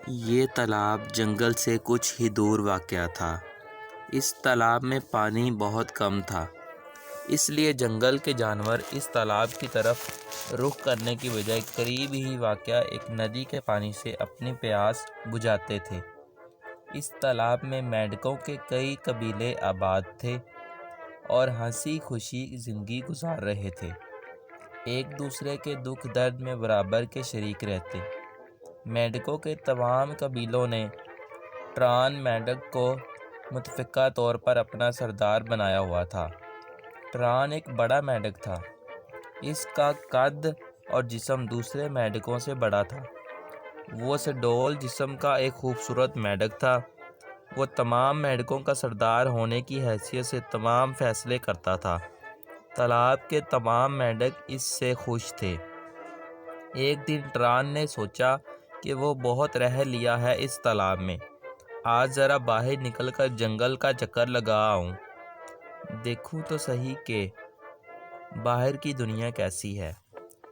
یہ تالاب جنگل سے کچھ ہی دور واقع تھا۔ اس تالاب میں پانی بہت کم تھا، اس لیے جنگل کے جانور اس تالاب کی طرف رخ کرنے کی بجائے قریب ہی واقع ایک ندی کے پانی سے اپنی پیاس بجھاتے تھے۔ اس تالاب میں مینڈکوں کے کئی قبیلے آباد تھے اور ہنسی خوشی زندگی گزار رہے تھے، ایک دوسرے کے دکھ درد میں برابر کے شریک رہتے۔ مینڈکوں کے تمام قبیلوں نے ٹران مینڈک کو متفقہ طور پر اپنا سردار بنایا ہوا تھا۔ ٹران ایک بڑا مینڈک تھا، اس کا قد اور جسم دوسرے مینڈکوں سے بڑا تھا۔ وہ سڈول جسم کا ایک خوبصورت مینڈک تھا۔ وہ تمام مینڈکوں کا سردار ہونے کی حیثیت سے تمام فیصلے کرتا تھا۔ تالاب کے تمام مینڈک اس سے خوش تھے۔ ایک دن ٹران نے سوچا کہ وہ بہت رہ لیا ہے اس تالاب میں، آج ذرا باہر نکل کر جنگل کا چکر لگا آؤں، دیکھوں تو صحیح کہ باہر کی دنیا کیسی ہے۔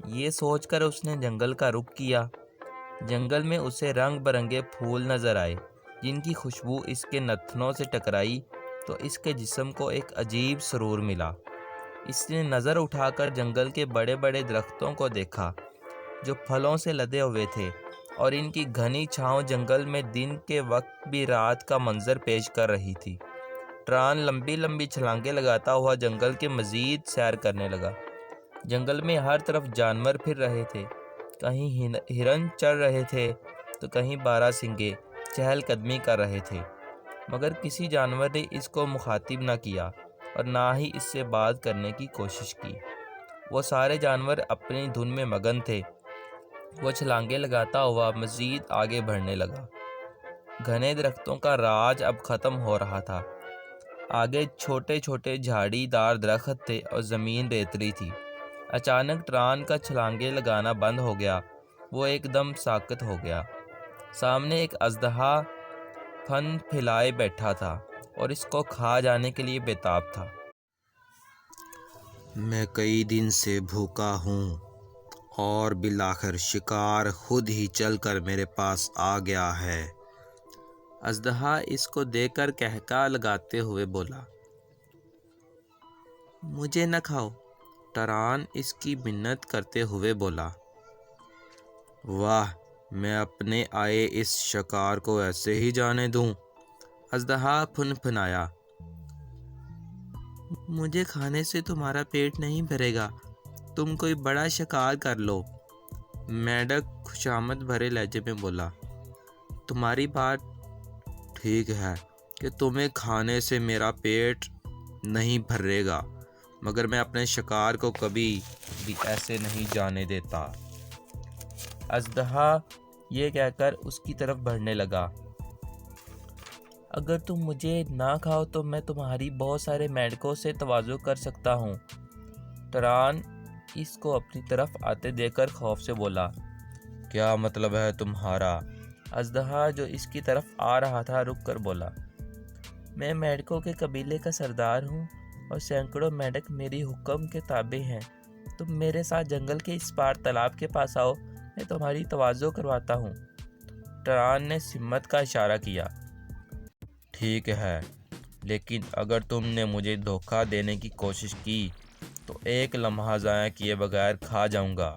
یہ سوچ کر اس نے جنگل کا رخ کیا۔ جنگل میں اسے رنگ برنگے پھول نظر آئے، جن کی خوشبو اس کے نتنوں سے ٹکرائی تو اس کے جسم کو ایک عجیب سرور ملا۔ اس نے نظر اٹھا کر جنگل کے بڑے بڑے درختوں کو دیکھا جو پھلوں سے لدے ہوئے تھے، اور ان کی گھنی چھاؤں جنگل میں دن کے وقت بھی رات کا منظر پیش کر رہی تھی۔ ٹران لمبی لمبی چھلانگیں لگاتا ہوا جنگل کے مزید سیر کرنے لگا۔ جنگل میں ہر طرف جانور پھر رہے تھے، کہیں ہرن چر رہے تھے تو کہیں باراسنگے چہل قدمی کر رہے تھے، مگر کسی جانور نے اس کو مخاطب نہ کیا اور نہ ہی اس سے بات کرنے کی کوشش کی۔ وہ سارے جانور اپنی دھن میں مگن تھے۔ وہ چھلانگیں لگاتا ہوا مزید آگے بڑھنے لگا۔ گھنے درختوں کا راج اب ختم ہو رہا تھا۔ آگے چھوٹے چھوٹے جھاڑی دار درخت تھے اور زمین ریتلی تھی۔ اچانک ٹران کا چھلانگیں لگانا بند ہو گیا۔ وہ ایک دم ساکت ہو گیا۔ سامنے ایک اژدہا پھن پھیلائے بیٹھا تھا اور اس کو کھا جانے کے لیے بےتاب تھا۔ میں کئی دن سے بھوکا ہوں اور بالآخر شکار خود ہی چل کر میرے پاس آ گیا ہے۔ اژدہا اس کو دیکھ کر قہقہہ لگاتے ہوئے بولا، مجھے نہ کھاؤ۔ ٹران اس کی منت کرتے ہوئے بولا، واہ، میں اپنے آئے اس شکار کو ایسے ہی جانے دوں؟ اژدہا پھنپھنایا، مجھے کھانے سے تمہارا پیٹ نہیں بھرے گا، تم کوئی بڑا شکار کر لو۔ مینڈک خوشامد بھرے لہجے میں بولا، تمہاری بات ٹھیک ہے کہ تمہیں کھانے سے میرا پیٹ نہیں بھرے گا، مگر میں اپنے شکار کو کبھی بھی ایسے نہیں جانے دیتا۔ اژدہا یہ کہہ کر اس کی طرف بڑھنے لگا، اگر تم مجھے نہ کھاؤ تو میں تمہاری بہت سارے مینڈکوں سے تواضع کر سکتا ہوں۔ ٹران اس کو اپنی طرف آتے دیکھ کر خوف سے بولا، کیا مطلب ہے تمہارا؟ اژدہا جو اس کی طرف آ رہا تھا رک کر بولا، میں مینڈکوں کے قبیلے کا سردار ہوں اور سینکڑوں مینڈک میری حکم کے تابع ہیں۔ تم میرے ساتھ جنگل کے اس پار تالاب کے پاس آؤ، میں تمہاری تواضع کرواتا ہوں۔ ٹران نے سمت کا اشارہ کیا۔ ٹھیک ہے، لیکن اگر تم نے مجھے دھوکہ دینے کی کوشش کی تو ایک لمحہ ضائع کیے بغیر کھا جاؤں گا۔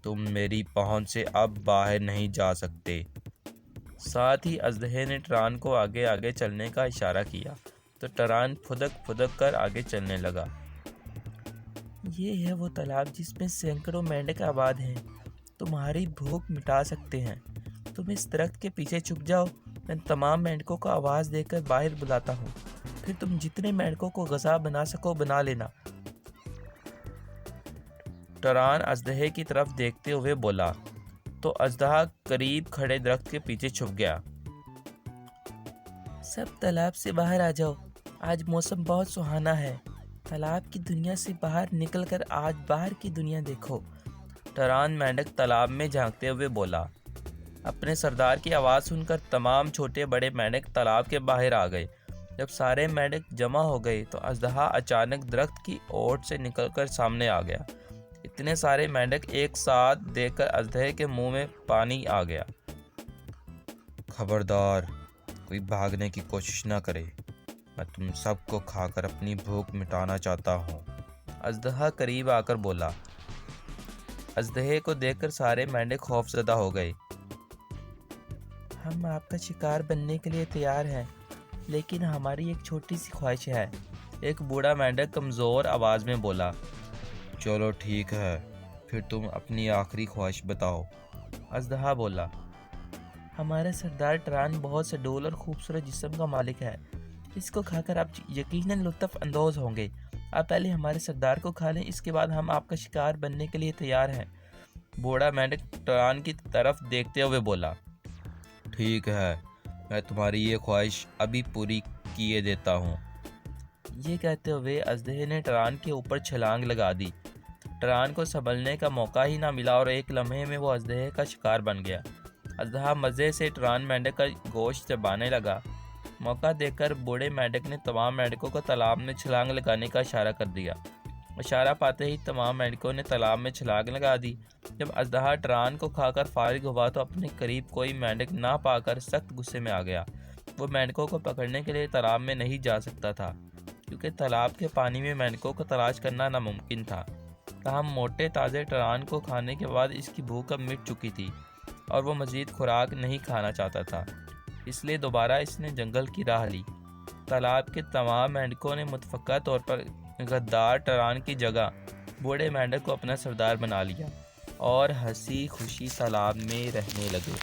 تم میری پہنچ سے اب باہر نہیں جا سکتے۔ ساتھ ہی اژدہے نے ٹران کو آگے آگے چلنے کا اشارہ کیا تو ٹران پھدک پھدک کر آگے چلنے لگا۔ یہ ہے وہ تالاب جس میں سینکڑوں مینڈک آباد ہیں، تمہاری بھوک مٹا سکتے ہیں۔ تم اس درخت کے پیچھے چھپ جاؤ، میں تمام مینڈکوں کو آواز دے کر باہر بلاتا ہوں، پھر تم جتنے مینڈکوں کو غذا بنا سکو بنا لینا۔ ٹران اژدہے کی طرف دیکھتے ہوئے بولا تو اژدہا قریب کھڑے درخت کے پیچھے چھپ گیا۔ سب تالاب سے باہر آ جاؤ، آج موسم بہت سہانا ہے، تالاب کی دنیا سے باہر نکل کر آج باہر کی دنیا دیکھو۔ ٹران مینڈک تالاب میں جھانکتے ہوئے بولا۔ اپنے سردار کی آواز سن کر تمام چھوٹے بڑے مینڈک تالاب کے باہر آ گئے۔ جب سارے مینڈک جمع ہو گئے تو اژدہا اچانک درخت کی اوٹ سے نکل کر سامنے آ گیا۔ اتنے سارے مینڈک ایک ساتھ دیکھ کر اژدہے کے منہ میں پانی آ گیا۔ خبردار کوئی بھاگنے کی کوشش نہ کرے، میں تم سب کو کھا کر اپنی بھوک مٹانا چاہتا ہوں۔ اژدہا قریب آ کر بولا۔ اژدہے کو دیکھ کر سارے مینڈک خوف زدہ ہو گئے۔ ہم آپ کا شکار بننے کے لیے تیار ہیں، لیکن ہماری ایک چھوٹی سی خواہش ہے، ایک بوڑھا مینڈک کمزور آواز میں بولا۔ چلو ٹھیک ہے، پھر تم اپنی آخری خواہش بتاؤ۔ اژدہا بولا۔ ہمارا سردار ٹران بہت سڈول اور خوبصورت جسم کا مالک ہے، اس کو کھا کر آپ یقیناً لطف اندوز ہوں گے۔ آپ پہلے ہمارے سردار کو کھا لیں، اس کے بعد ہم آپ کا شکار بننے کے لیے تیار ہیں۔ بوڑھا مینڈک ٹران کی طرف دیکھتے ہوئے بولا۔ ٹھیک ہے، میں تمہاری یہ خواہش ابھی پوری کیے دیتا ہوں۔ یہ کہتے ہوئے اژدہے نے ٹران کے اوپر چھلانگ لگا دی۔ ٹران کو سنبھلنے کا موقع ہی نہ ملا اور ایک لمحے میں وہ اژدہے کا شکار بن گیا۔ اژدہا مزے سے ٹران مینڈک کا گوشت چبانے لگا۔ موقع دیکھ کر بوڑھے مینڈک نے تمام مینڈکوں کو تالاب میں چھلانگ لگانے کا اشارہ کر دیا۔ اشارہ پاتے ہی تمام مینڈکوں نے تالاب میں چھلانگ لگا دی۔ جب اژدہا ٹران کو کھا کر فارغ ہوا تو اپنے قریب کوئی مینڈک نہ پا کر سخت غصے میں آ گیا۔ وہ مینڈکوں کو پکڑنے کے لیے تالاب میں نہیں جا سکتا تھا، کیونکہ تالاب کے پانی میں مینڈکوں کو تلاش کرنا ناممکن تھا۔ تاہم موٹے تازے ٹران کو کھانے کے بعد اس کی بھوک اب مٹ چکی تھی اور وہ مزید خوراک نہیں کھانا چاہتا تھا، اس لیے دوبارہ اس نے جنگل کی راہ لی۔ تالاب کے تمام مینڈکوں نے متفقہ طور پر غدار ٹران کی جگہ بوڑھے مینڈک کو اپنا سردار بنا لیا اور ہنسی خوشی تالاب میں رہنے لگے۔